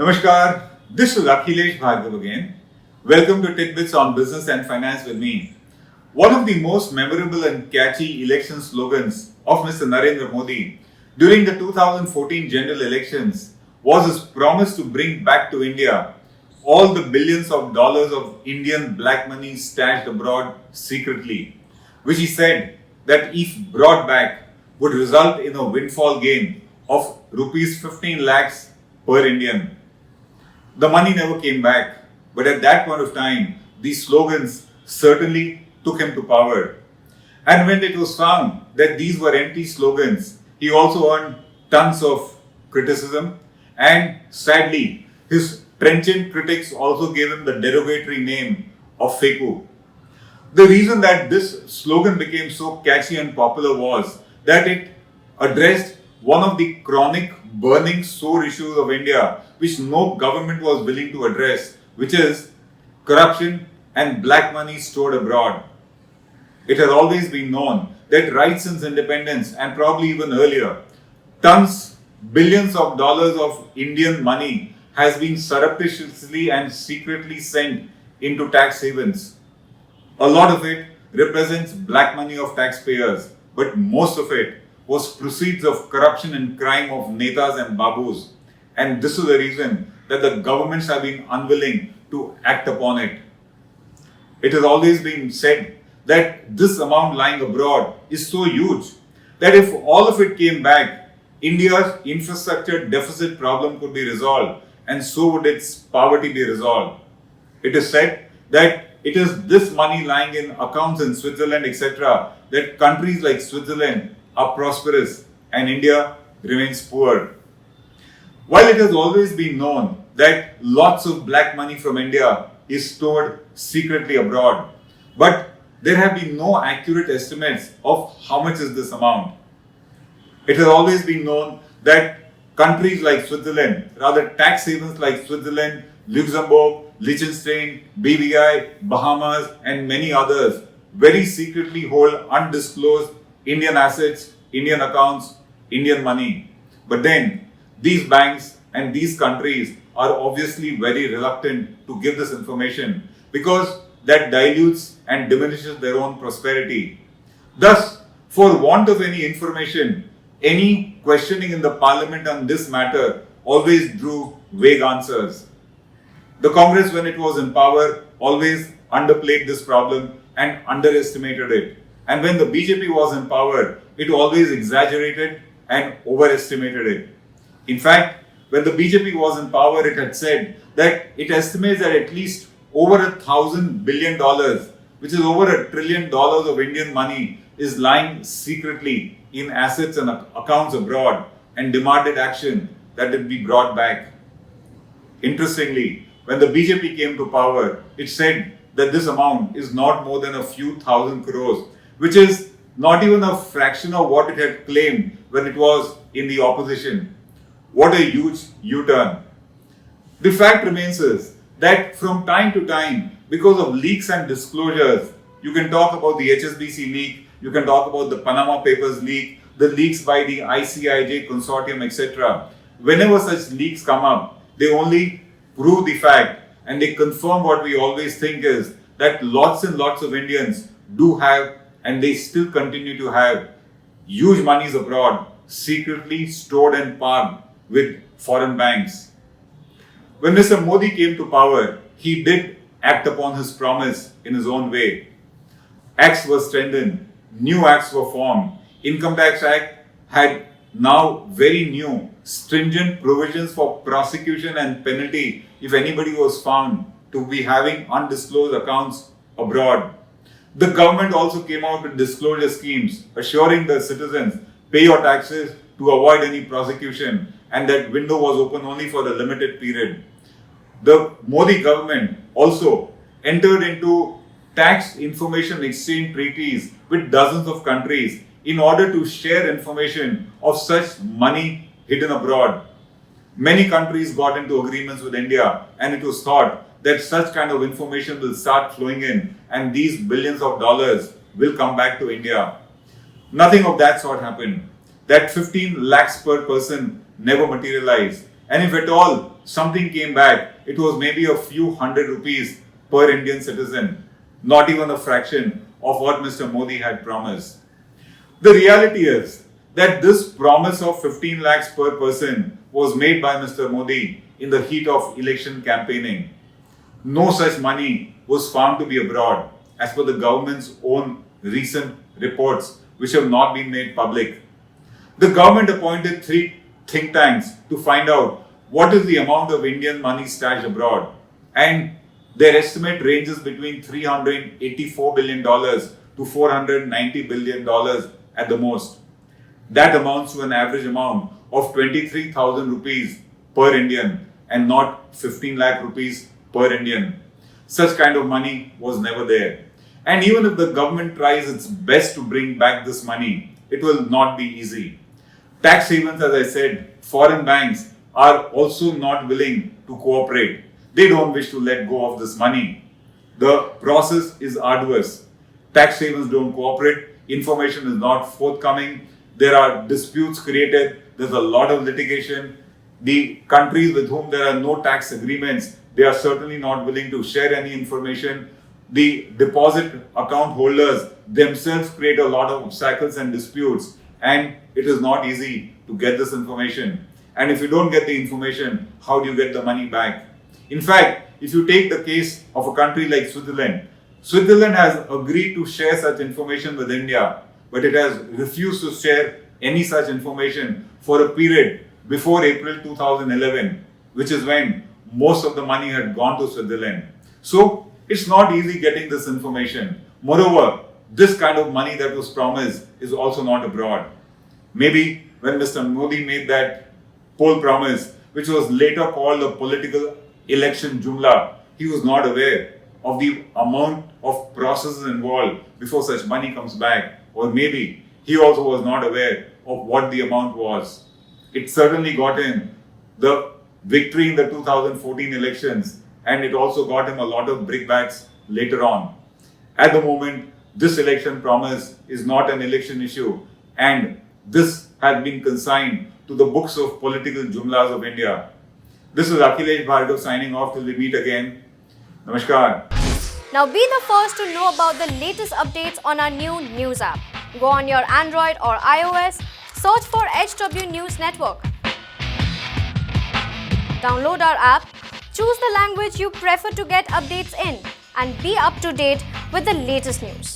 Namaskar, this is Akhilesh Bhargav again. Welcome to Tit-Bits on Business and Finance with me. One of the most memorable and catchy election slogans of Mr. Narendra Modi during the 2014 general elections was his promise to bring back to India all the billions of dollars of Indian black money stashed abroad secretly, which he said that if brought back would result in a windfall gain of rupees 15 lakhs per Indian. The money never came back, but at that point of time, these slogans certainly took him to power. And when it was found that these were empty slogans, he also earned tons of criticism, and sadly, his trenchant critics also gave him the derogatory name of Feku. The reason that this slogan became so catchy and popular was that it addressed one of the chronic burning sore issues of India, which no government was willing to address, which is corruption and black money stored abroad. It has always been known that right since independence and probably even earlier, billions of dollars of Indian money has been surreptitiously and secretly sent into tax havens. A lot of it represents black money of taxpayers, but most of it was proceeds of corruption and crime of netas and babus. And this is the reason that the governments have been unwilling to act upon it. It has always been said that this amount lying abroad is so huge that if all of it came back, India's infrastructure deficit problem could be resolved, and so would its poverty be resolved. It is said that it is this money lying in accounts in Switzerland, etc., that countries like Switzerland are prosperous and India remains poor. While it has always been known that lots of black money from India is stored secretly abroad, but there have been no accurate estimates of how much is this amount. It has always been known that countries like Switzerland, rather tax havens like Switzerland, Luxembourg, Liechtenstein, BVI, Bahamas, and many others very secretly hold undisclosed Indian assets, Indian accounts, Indian money. But then, these banks and these countries are obviously very reluctant to give this information because that dilutes and diminishes their own prosperity. Thus, for want of any information, any questioning in the parliament on this matter always drew vague answers. The Congress, when it was in power, always underplayed this problem and underestimated it. And when the BJP was in power, it always exaggerated and overestimated it. In fact, when the BJP was in power, it had said that it estimates that at least over $1,000 billion, which is over $1 trillion of Indian money, is lying secretly in assets and accounts abroad, and demanded action that it be brought back. Interestingly, when the BJP came to power, it said that this amount is not more than a few thousand crores, which is not even a fraction of what it had claimed when it was in the opposition. What a huge U-turn. The fact remains is that from time to time, because of leaks and disclosures, you can talk about the HSBC leak, you can talk about the Panama Papers leak, the leaks by the ICIJ consortium, etc. Whenever such leaks come up, they only prove the fact and they confirm what we always think is that lots and lots of Indians do have, and they still continue to have, huge monies abroad, secretly stored and parked with foreign banks. When Mr. Modi came to power, he did act upon his promise in his own way. Acts were strengthened, new acts were formed. Income Tax Act had now very new, stringent provisions for prosecution and penalty if anybody was found to be having undisclosed accounts abroad. The government also came out with disclosure schemes assuring the citizens pay your taxes to avoid any prosecution, and that window was open only for a limited period. The Modi government also entered into tax information exchange treaties with dozens of countries in order to share information of such money hidden abroad. Many countries got into agreements with India, and it was thought that such kind of information will start flowing in and these billions of dollars will come back to India. Nothing of that sort happened. That 15 lakhs per person never materialized. And if at all, something came back, it was maybe a few hundred rupees per Indian citizen, not even a fraction of what Mr. Modi had promised. The reality is that this promise of 15 lakhs per person was made by Mr. Modi in the heat of election campaigning. No such money was found to be abroad as per the government's own recent reports, which have not been made public. The government appointed 3 think tanks to find out what is the amount of Indian money stashed abroad, and their estimate ranges between $384 billion to $490 billion at the most. That amounts to an average amount of 23,000 rupees per Indian and not 15 lakh rupees per Indian. Such kind of money was never there. And even if the government tries its best to bring back this money, it will not be easy. Tax havens, as I said, foreign banks are also not willing to cooperate. They don't wish to let go of this money. The process is arduous. Tax havens don't cooperate. Information is not forthcoming. There are disputes created. There's a lot of litigation. The countries with whom there are no tax agreements, they are certainly not willing to share any information. The deposit account holders themselves create a lot of obstacles and disputes, and it is not easy to get this information. And if you don't get the information, how do you get the money back? In fact, if you take the case of a country like Switzerland, Switzerland has agreed to share such information with India, but it has refused to share any such information for a period before April 2011, which is when most of the money had gone to Switzerland. So it's not easy getting this information. Moreover, this kind of money that was promised is also not abroad. Maybe when Mr. Modi made that poll promise, which was later called a political election jumla, he was not aware of the amount of processes involved before such money comes back. Or maybe he also was not aware of what the amount was. It certainly got him the victory in the 2014 elections, and it also got him a lot of brickbats later on. At the moment, this election promise is not an election issue, and this has been consigned to the books of political jumlas of India. This is Akhilesh Bhargav signing off till we meet again. Namaskar. Now be the first to know about the latest updates on our new news app. Go on your Android or iOS, search for HW News Network. Download our app, choose the language you prefer to get updates in, and be up to date with the latest news.